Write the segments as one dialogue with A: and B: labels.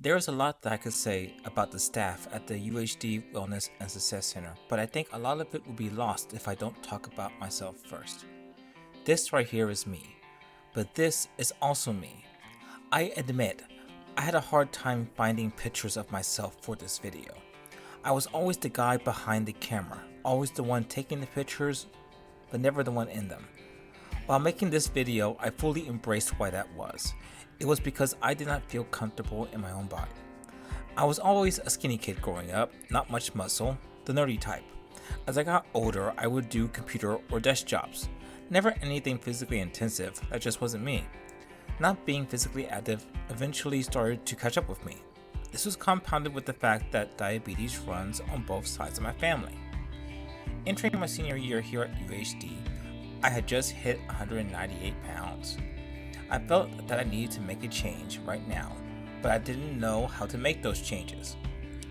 A: There is a lot that I could say about the staff at the UHD Wellness and Success Center, but I think a lot of it will be lost if I don't talk about myself first. This right here is me, but this is also me. I admit, I had a hard time finding pictures of myself for this video. I was always the guy behind the camera, always the one taking the pictures, but never the one in them. While making this video, I fully embraced why that was. It was because I did not feel comfortable in my own body. I was always a skinny kid growing up, not much muscle, the nerdy type. As I got older, I would do computer or desk jobs. Never anything physically intensive, that just wasn't me. Not being physically active eventually started to catch up with me. This was compounded with the fact that diabetes runs on both sides of my family. Entering my senior year here at UHD, I had just hit 198 pounds. I felt that I needed to make a change right now, but I didn't know how to make those changes.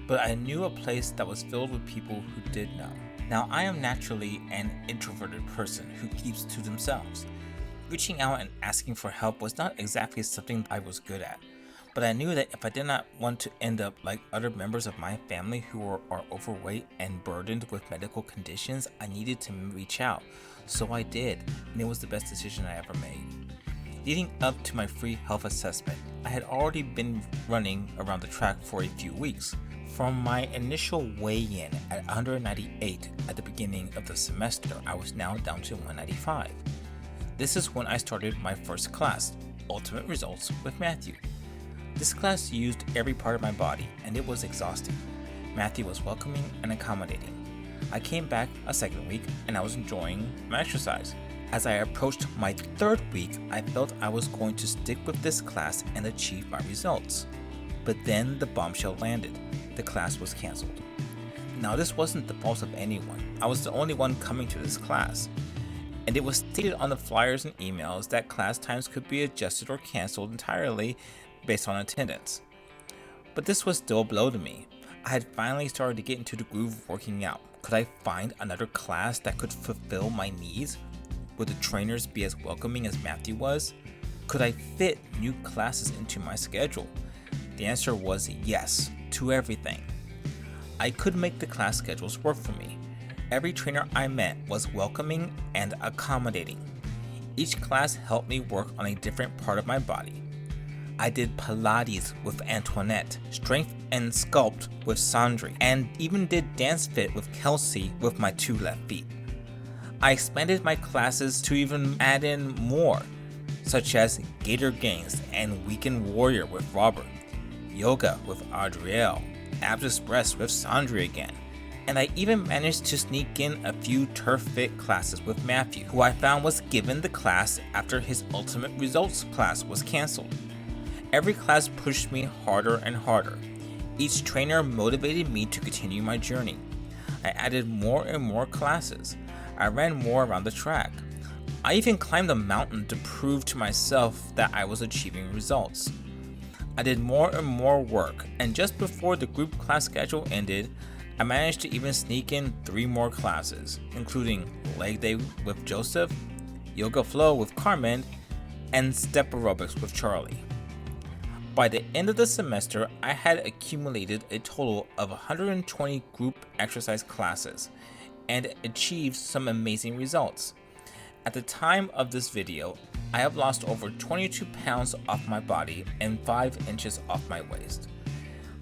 A: But I knew a place that was filled with people who did know. Now, I am naturally an introverted person who keeps to themselves. Reaching out and asking for help was not exactly something I was good at, but I knew that if I did not want to end up like other members of my family who are overweight and burdened with medical conditions, I needed to reach out. So I did, and it was the best decision I ever made. Leading up to my free health assessment, I had already been running around the track for a few weeks. From my initial weigh-in at 198 at the beginning of the semester, I was now down to 195. This is when I started my first class, Ultimate Results with Matthew. This class used every part of my body, and it was exhausting. Matthew was welcoming and accommodating. I came back a second week, and I was enjoying my exercise. As I approached my third week, I felt I was going to stick with this class and achieve my results. But then the bombshell landed. The class was canceled. Now, this wasn't the fault of anyone. I was the only one coming to this class. And it was stated on the flyers and emails that class times could be adjusted or canceled entirely based on attendance. But this was still a blow to me. I had finally started to get into the groove of working out. Could I find another class that could fulfill my needs? Would the trainers be as welcoming as Matthew was? Could I fit new classes into my schedule? The answer was yes to everything. I could make the class schedules work for me. Every trainer I met was welcoming and accommodating. Each class helped me work on a different part of my body. I did Pilates with Antoinette, strength and sculpt with Sandri, and even did dance fit with Kelsey with my two left feet. I expanded my classes to even add in more, such as Gator Games and Weekend Warrior with Robert, Yoga with Adrielle, Abs Express with Sandri again, and I even managed to sneak in a few Turf Fit classes with Matthew, who I found was given the class after his Ultimate Results class was canceled. Every class pushed me harder and harder. Each trainer motivated me to continue my journey. I added more and more classes. I ran more around the track. I even climbed a mountain to prove to myself that I was achieving results. I did more and more work, and just before the group class schedule ended, I managed to even sneak in 3 more classes, including Leg Day with Joseph, Yoga Flow with Carmen, and Step Aerobics with Charlie. By the end of the semester, I had accumulated a total of 120 group exercise classes and achieved some amazing results. At the time of this video, I have lost over 22 pounds off my body and 5 inches off my waist.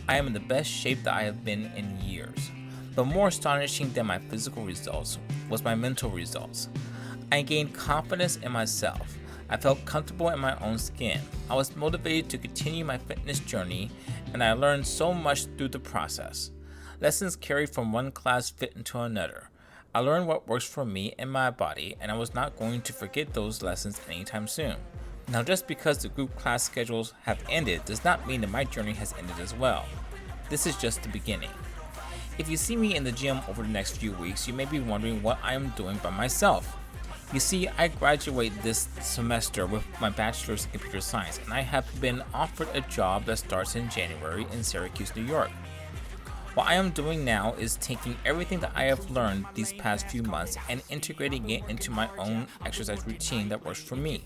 A: I am in the best shape that I have been in years, but more astonishing than my physical results was my mental results. I gained confidence in myself. I felt comfortable in my own skin. I was motivated to continue my fitness journey, and I learned so much through the process. Lessons carried from one class fit into another. I learned what works for me and my body, and I was not going to forget those lessons anytime soon. Now, just because the group class schedules have ended does not mean that my journey has ended as well. This is just the beginning. If you see me in the gym over the next few weeks, you may be wondering what I am doing by myself. You see, I graduate this semester with my bachelor's in computer science, and I have been offered a job that starts in January in Syracuse, New York. What I am doing now is taking everything that I have learned these past few months and integrating it into my own exercise routine that works for me.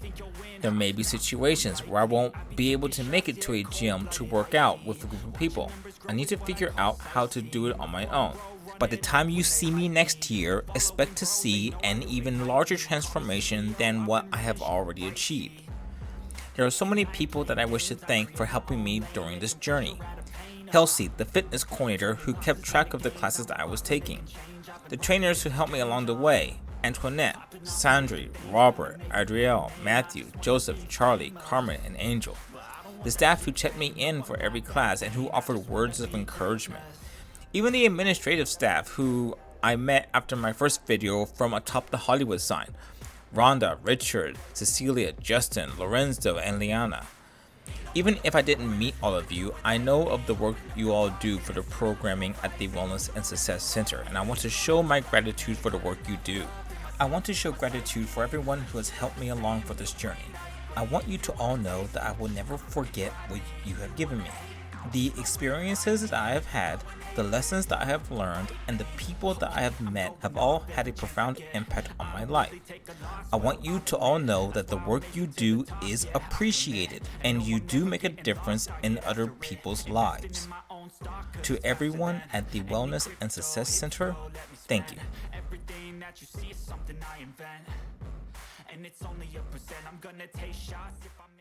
A: There may be situations where I won't be able to make it to a gym to work out with a group of people. I need to figure out how to do it on my own. By the time you see me next year, expect to see an even larger transformation than what I have already achieved. There are so many people that I wish to thank for helping me during this journey. Kelsey, the fitness coordinator who kept track of the classes that I was taking. The trainers who helped me along the way. Antoinette, Sandri, Robert, Adrielle, Matthew, Joseph, Charlie, Carmen, and Angel. The staff who checked me in for every class and who offered words of encouragement. Even the administrative staff who I met after my first video from atop the Hollywood sign. Rhonda, Richard, Cecilia, Justin, Lorenzo, and Liana. Even if I didn't meet all of you, I know of the work you all do for the programming at the Wellness and Success Center, and I want to show my gratitude for the work you do. I want to show gratitude for everyone who has helped me along for this journey. I want you to all know that I will never forget what you have given me. The experiences that I have had, the lessons that I have learned, and the people that I have met have all had a profound impact on my life. I want you to all know that the work you do is appreciated, and you do make a difference in other people's lives. To everyone at the Wellness and Success Center, thank you.
B: Everything that you see is something I invent, and it's only a percent. I'm gonna take shots if I'm